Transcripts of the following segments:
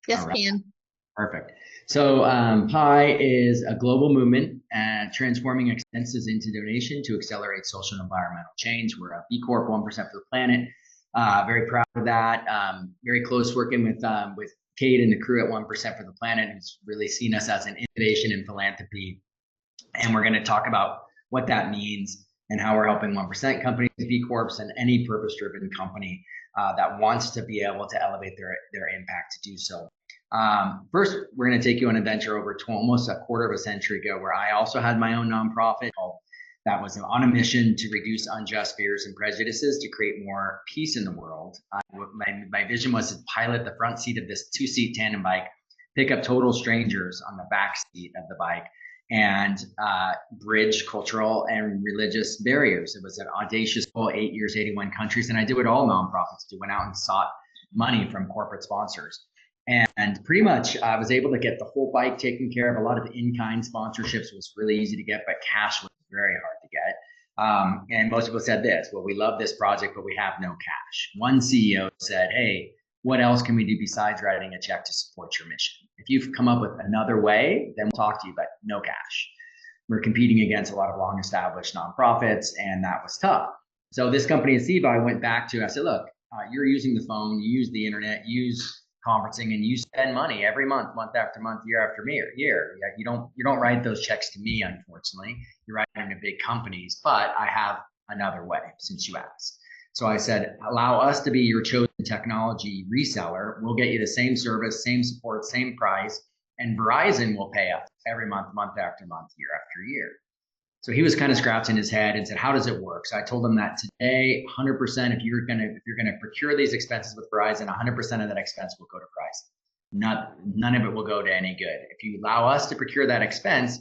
Yes, All right, can. perfect. So PI is a global movement transforming expenses into donation to accelerate social and environmental change. We're a B Corp, 1% for the planet. Very proud of that. Very close working with Kate and the crew at 1% for the planet, who's really seen us as an innovation in philanthropy. And we're going to talk about what that means and how we're helping 1% companies, B Corps, and any purpose-driven company that wants to be able to elevate their impact to do so. First, we're going to take you on an adventure over to almost a quarter of a century ago, where I also had my own nonprofit that was on a mission to reduce unjust fears and prejudices to create more peace in the world. My vision was to pilot the front seat of this two-seat tandem bike, pick up total strangers on the back seat of the bike, and bridge cultural and religious barriers. It was an audacious goal, 8 years, 81 countries, and I did what all nonprofits do, went out and sought money from corporate sponsors. And pretty much I was able to get the whole bike taken care of. A lot of in-kind sponsorships was really easy to get, but cash was very hard to get. And most people said this, well, we love this project, but we have no cash. One CEO said, hey, what else can we do besides writing a check to support your mission? If you've come up with another way, then we'll talk to you, but no cash. We're competing against a lot of long established nonprofits, and that was tough. So this company, Aceva, I went back to, I said, look, you're using the phone, you use the internet, you use conferencing, and you spend money every month, month after month, year after year. You don't write those checks to me, unfortunately. You're writing to big companies, but I have another way since you asked. So I said, allow us to be your chosen technology reseller. We'll get you the same service, same support, same price, and Verizon will pay us every month, month after month, year after year. So he was kind of scratching his head and said, how does it work? So I told him that today, 100%, if you're gonna procure these expenses with Verizon, 100% of that expense will go to Verizon. None of it will go to any good. If you allow us to procure that expense,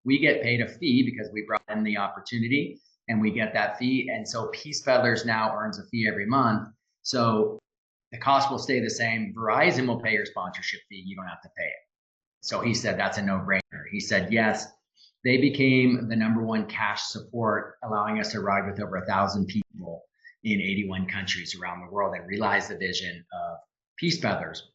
we get paid a fee because we brought in the opportunity, and we get that fee. And so Peace Peddlers now earns a fee every month. So the cost will stay the same. Verizon will pay your sponsorship fee. You don't have to pay it. So he said, that's a no-brainer. He said, yes. They became the #1 cash support, allowing us to ride with over 1,000 people in 81 countries around the world and realize the vision of Peace Peddlers.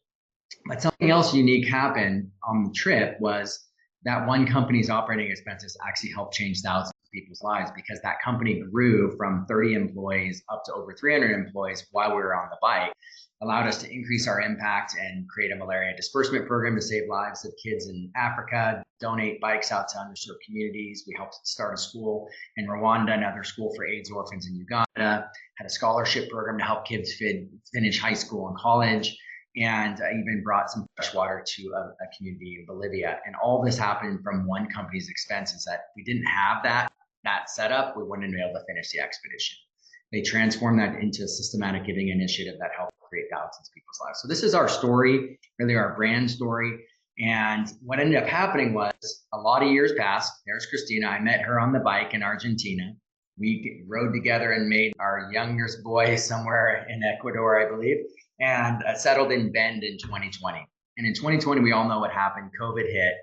But something else unique happened on the trip was that one company's operating expenses actually helped change thousands of people's lives, because that company grew from 30 employees up to over 300 employees while we were on the bike, allowed us to increase our impact and create a malaria disbursement program to save lives of kids in Africa, donate bikes out to underserved communities. We helped start a school in Rwanda, another school for AIDS orphans in Uganda, had a scholarship program to help kids finish high school and college, and I even brought some fresh water to a community in Bolivia. And all this happened from one company's expenses. That if we didn't have that setup, we wouldn't have been able to finish the expedition. They transformed that into a systematic giving initiative that helped create thousands of people's lives. So this is our story, really our brand story. And what ended up happening was, a lot of years passed. There's Christina. I met her on the bike in Argentina. We rode together and made our youngest boy somewhere in Ecuador, I believe, and settled in Bend in 2020. And in 2020, we all know what happened. COVID hit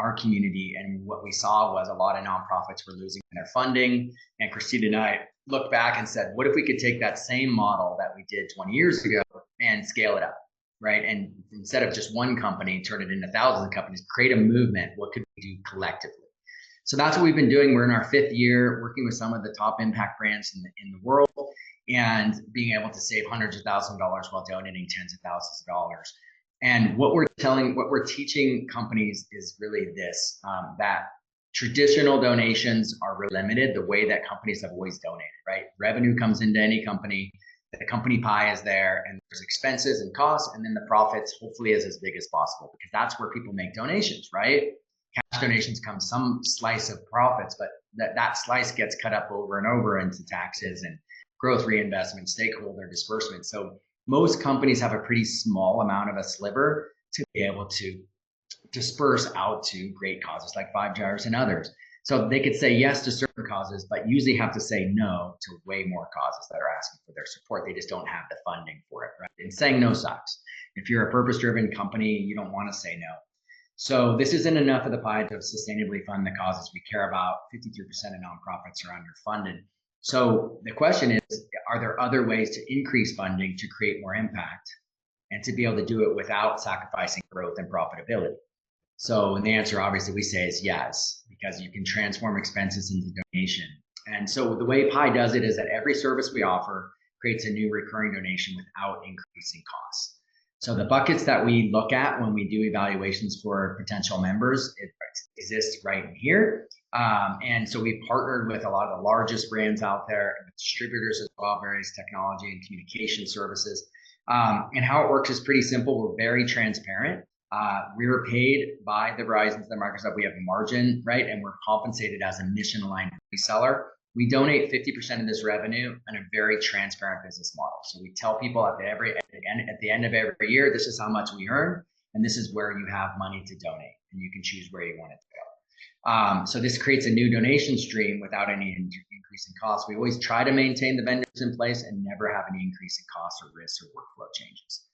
our community, and what we saw was a lot of nonprofits were losing their funding. And Christina and I looked back and said, what if we could take that same model that we did 20 years ago and scale it up, right? And instead of just one company, turn it into thousands of companies, create a movement. What could we do collectively? So that's what we've been doing. We're in our 5th year working with some of the top impact brands in the world, and being able to save hundreds of thousands of dollars while donating tens of thousands of dollars. And what we're teaching companies is really this, that traditional donations are limited the way that companies have always donated, right? Revenue comes into any company, the company pie is there, and there's expenses and costs, and then the profits hopefully is as big as possible, because that's where people make donations, right? Cash donations come some slice of profits, but that slice gets cut up over and over into taxes and growth reinvestment, stakeholder disbursement. So most companies have a pretty small amount of a sliver to be able to disperse out to great causes like Gyres and others. So they could say yes to certain causes, but usually have to say no to way more causes that are asking for their support. They just don't have the funding for it, right? And saying no sucks. If you're a purpose-driven company, you don't want to say no. So this isn't enough of the pie to sustainably fund the causes we care about. 53% of nonprofits are underfunded. So the question is, are there other ways to increase funding to create more impact? and to be able to do it without sacrificing growth and profitability? So the answer, obviously, we say is yes, because you can transform expenses into donation. And so the way Pi does it is that every service we offer creates a new recurring donation without increasing costs. So the buckets that we look at when we do evaluations for potential members, it exists right in here. And so we've partnered with a lot of the largest brands out there, and distributors as well, various technology and communication services. And how it works is pretty simple. We're very transparent. We're paid by the Verizons, the Microsoft. We have a margin, right? And we're compensated as a mission-aligned reseller. We donate 50% of this revenue in a very transparent business model. So we tell people at the end of every year, this is how much we earn, and this is where you have money to donate, and you can choose where you want it to go. So this creates a new donation stream without any increase in costs. We always try to maintain the vendors in place and never have any increase in costs or risks or workflow changes.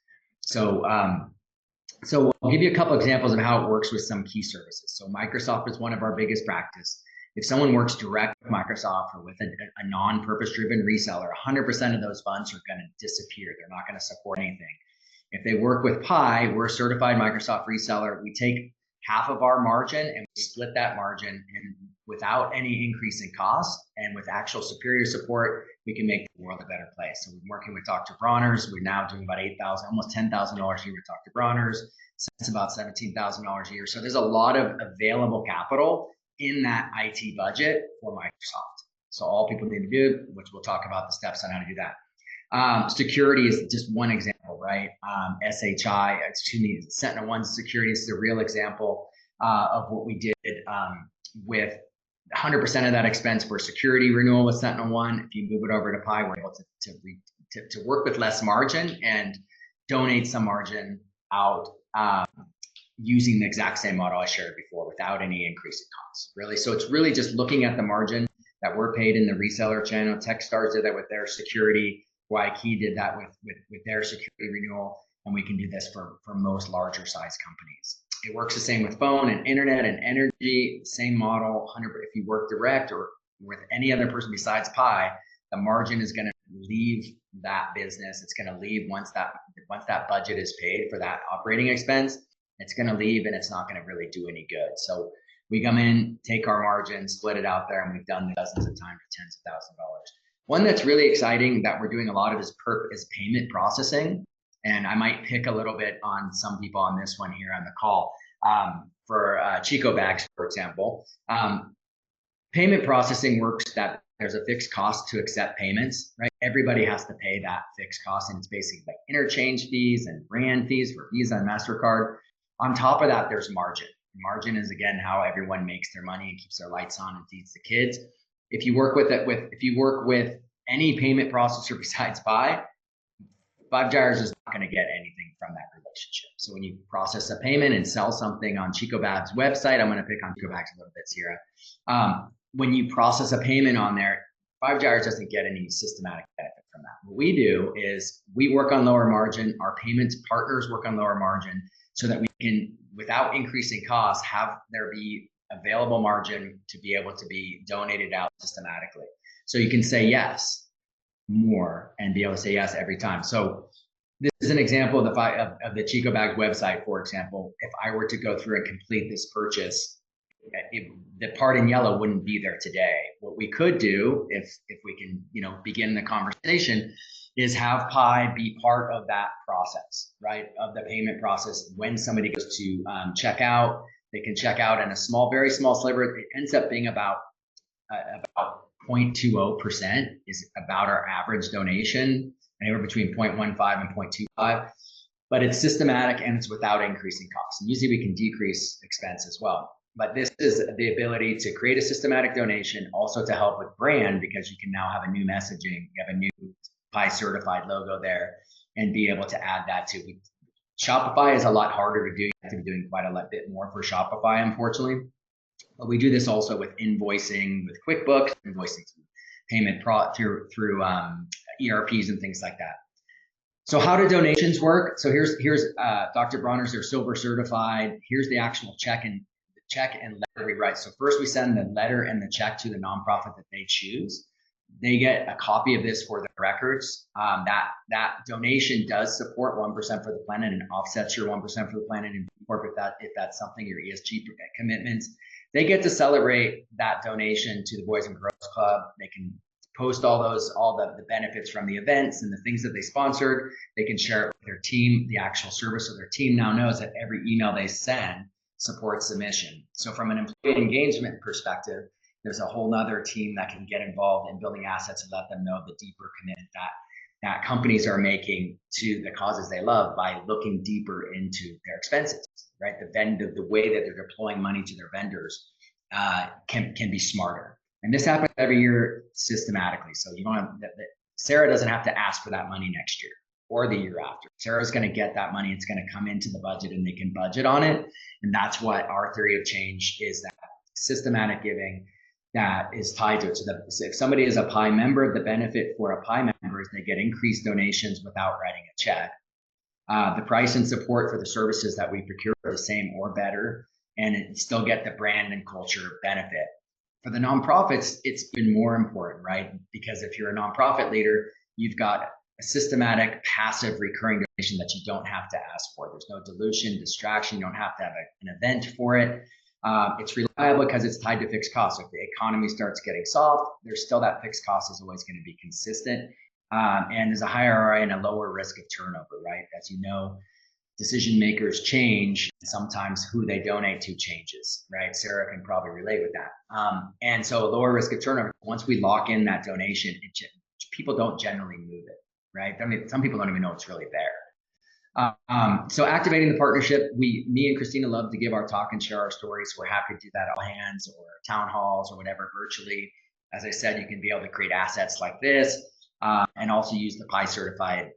So I'll give you a couple examples of how it works with some key services. So Microsoft is one of our biggest practice. If someone works direct with Microsoft or with a non-purpose driven reseller, 100% of those funds are going to disappear. They're not going to support anything. If they work with Pi, we're a certified Microsoft reseller. We take half of our margin and we split that margin, and without any increase in cost and with actual superior support, we can make the world a better place. So we're working with Dr. Bronner's. We're now doing about $8,000, almost $10,000 a year with Dr. Bronner's. So it's about $17,000 a year. So there's a lot of available capital in that IT budget for Microsoft. So all people need to do, which we'll talk about the steps on how to do that. Security is just one example, right? SentinelOne Security is a real example of what we did with 100% of that expense for security renewal with SentinelOne. If you move it over to Pi, we're able to work with less margin and donate some margin out using the exact same model I shared before without any increase in costs, really. So it's really just looking at the margin that we're paid in the reseller channel. Techstars did that with their security. YKey did that with their security renewal, and we can do this for most larger size companies. It works the same with phone and internet and energy, same model. 100. If you work direct or with any other person besides Pi, the margin is going to leave that business. It's going to leave once that budget is paid for that operating expense. It's going to leave, and it's not going to really do any good. So we come in, take our margin, split it out there, and we've done dozens of times for tens of thousands of dollars. One that's really exciting that we're doing a lot of is payment processing. And I might pick a little bit on some people on this one here on the call. For Chico bags, for example, payment processing works that there's a fixed cost to accept payments, right? Everybody has to pay that fixed cost, and it's basically like interchange fees and brand fees for Visa and MasterCard. On top of that, there's margin. Margin is, again, how everyone makes their money and keeps their lights on and feeds the kids. If you work with any payment processor besides Pi, Gyres is not going to get anything from that relationship. So when you process a payment and sell something on Chico Bag's website, I'm going to pick on Chico Bags a little bit, Sierra. When you process a payment on there, Gyres doesn't get any systematic benefit from that. What we do is we work on lower margin. Our payments partners work on lower margin so that we can, without increasing costs, have there be available margin to be able to be donated out systematically. So you can say yes more and be able to say yes every time. So this is an example of the Chico Bags website, for example. If I were to go through and complete this purchase, the part in yellow wouldn't be there today. What we could do, if we can, begin the conversation, is have Pi be part of that process, right? Of the payment process. When somebody goes to check out, they can check out in a very small sliver. It ends up being about 0.20% is about our average donation, anywhere between 0.15 and 0.25. But it's systematic and it's without increasing costs. And usually we can decrease expense as well. But this is the ability to create a systematic donation, also to help with brand, because you can now have a new messaging, you have a new Pi certified logo there, and be able to add that to. Shopify is a lot harder to do. You have to be doing quite a bit more for Shopify, unfortunately. But we do this also with invoicing, with QuickBooks, invoicing through payment through ERPs and things like that. So how do donations work? So here's Dr. Bronner's, they're silver certified. Here's the actual check and letter we write. So first we send the letter and the check to the nonprofit that they choose. they get a copy of this for their records. That donation does support 1% for the planet and offsets your 1% for the planet in B Corp if that's something, your ESG commitments. They get to celebrate that donation to the Boys and Girls Club. They can post all the benefits from the events and the things that they sponsored. They can share it with their team. The actual service of their team now knows that every email they send supports the mission. So from an employee engagement perspective, there's a whole nother team that can get involved in building assets and let them know the deeper commitment that companies are making to the causes they love by looking deeper into their expenses, right? The way that they're deploying money to their vendors can be smarter. And this happens every year systematically. So you don't have Sarah doesn't have to ask for that money next year or the year after. Sarah's going to get that money. It's going to come into the budget and they can budget on it. And that's what our theory of change is, that systematic giving that is tied to it. So if somebody is a PI member, the benefit for a PI member is they get increased donations without writing a check. The price and support for the services that we procure are the same or better, and it still get the brand and culture benefit. For the nonprofits, it's been more important, right? Because if you're a nonprofit leader, you've got a systematic, passive, recurring donation that you don't have to ask for. There's no dilution, distraction. You don't have to have an event for it. It's reliable because it's tied to fixed costs. So if the economy starts getting soft, there's still that fixed cost is always going to be consistent. And there's a higher ROI and a lower risk of turnover, right? As you know, decision makers change. Sometimes who they donate to changes, right? Sarah can probably relate with that. And so a lower risk of turnover. Once we lock in that donation, people don't generally move it, right? I mean, some people don't even know it's really there. So activating the partnership, me and Christina love to give our talk and share our stories. We're happy to do that all hands or town halls or whatever virtually. As I said, you can be able to create assets like this and also use the PI certified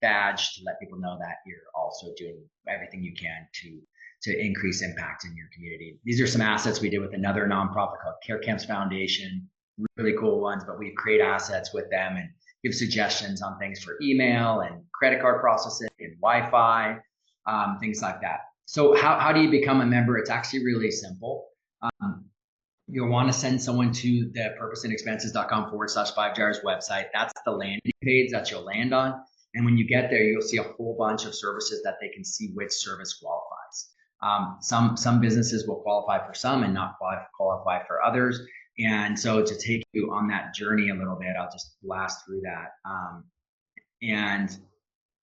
badge to let people know that you're also doing everything you can to increase impact in your community. These are some assets we did with another nonprofit called Care Camps Foundation, really cool ones, but we create assets with them and give suggestions on things for email and credit card processing and Wi-Fi, things like that. So how do you become a member? It's actually really simple. You'll want to send someone to the purposeandexpenses.com/5Gyres website. That's the landing page that you'll land on. And when you get there, you'll see a whole bunch of services that they can see which service qualifies. Some businesses will qualify for some and not qualify for others. And so to take you on that journey a little bit, I'll just blast through that. And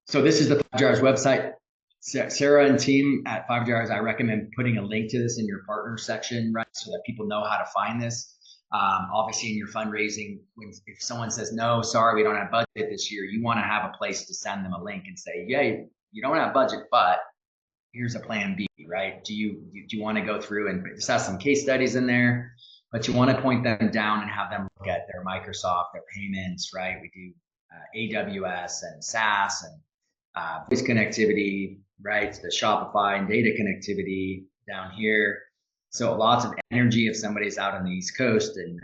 so this is the 5Gyres website. Sarah and team at 5Gyres, I recommend putting a link to this in your partner section, right? So that people know how to find this. Obviously in your fundraising, if someone says, no, sorry, we don't have budget this year, you want to have a place to send them a link and say, yeah, you don't have budget, but here's a plan B, right? Do you want to go through and just have some case studies in there? But you want to point them down and have them look at their Microsoft, their payments, right? We do AWS and SaaS and voice connectivity, right? The Shopify and data connectivity down here. So lots of energy if somebody's out on the East Coast and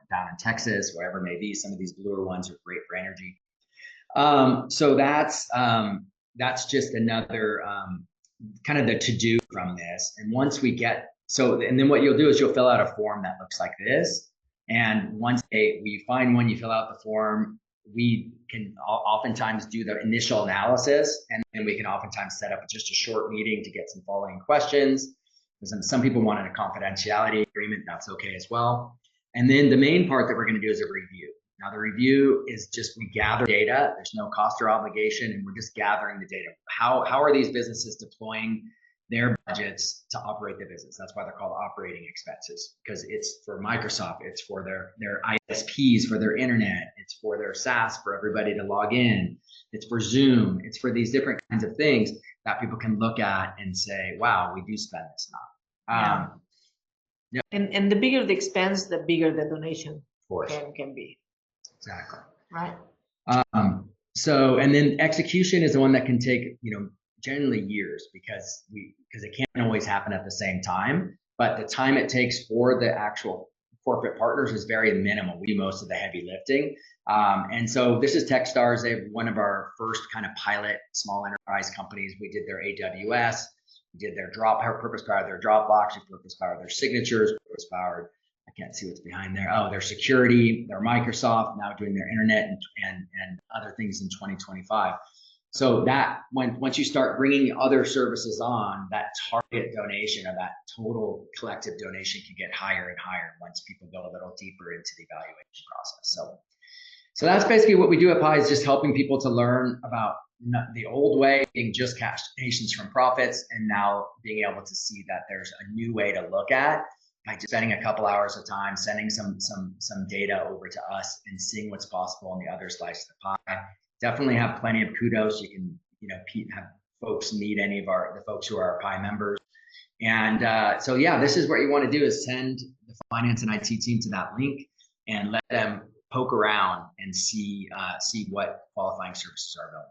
down in Texas, wherever it may be. Some of these bluer ones are great for energy. So that's just another kind of the to-do from this. And once we get and then what you'll do is you'll fill out a form that looks like this. And once we find one, you fill out the form, we can oftentimes do the initial analysis, and then we can oftentimes set up just a short meeting to get some following questions. Some people wanted a confidentiality agreement, that's okay as well. And then the main part that we're going to do is a review. Now the review is just we gather data, there's no cost or obligation, and we're just gathering the data. How are these businesses deploying their budgets to operate the business? That's why they're called operating expenses, because it's for Microsoft, it's for their ISPs, for their internet, it's for their SaaS, for everybody to log in, it's for Zoom, it's for these different kinds of things that people can look at and say, wow, we do spend this now. Yeah. And the bigger the expense, the bigger the donation can be. Exactly. Right. So, and then execution is the one that can take, generally years because it can't always happen at the same time, but the time it takes for the actual corporate partners is very minimal. We do most of the heavy lifting. And so this is Techstars. They're one of our first kind of pilot small enterprise companies. We did their AWS, we did their purpose powered their Dropbox, we purpose powered their signatures, purpose powered I can't see what's behind there. Oh, their security, their Microsoft, now doing their internet and other things in 2025. So that once you start bringing other services on, that target donation or that total collective donation can get higher and higher once people go a little deeper into the evaluation process. So that's basically what we do at Pi, is just helping people to learn about the old way being just cash donations from profits, and now being able to see that there's a new way to look at by just spending a couple hours of time, sending some data over to us and seeing what's possible on the other slice of the pie. Definitely have plenty of kudos. You can, have folks meet any of the folks who are our Pi members. And so, yeah, this is what you want to do, is send the finance and IT team to that link and let them poke around and see what qualifying services are available.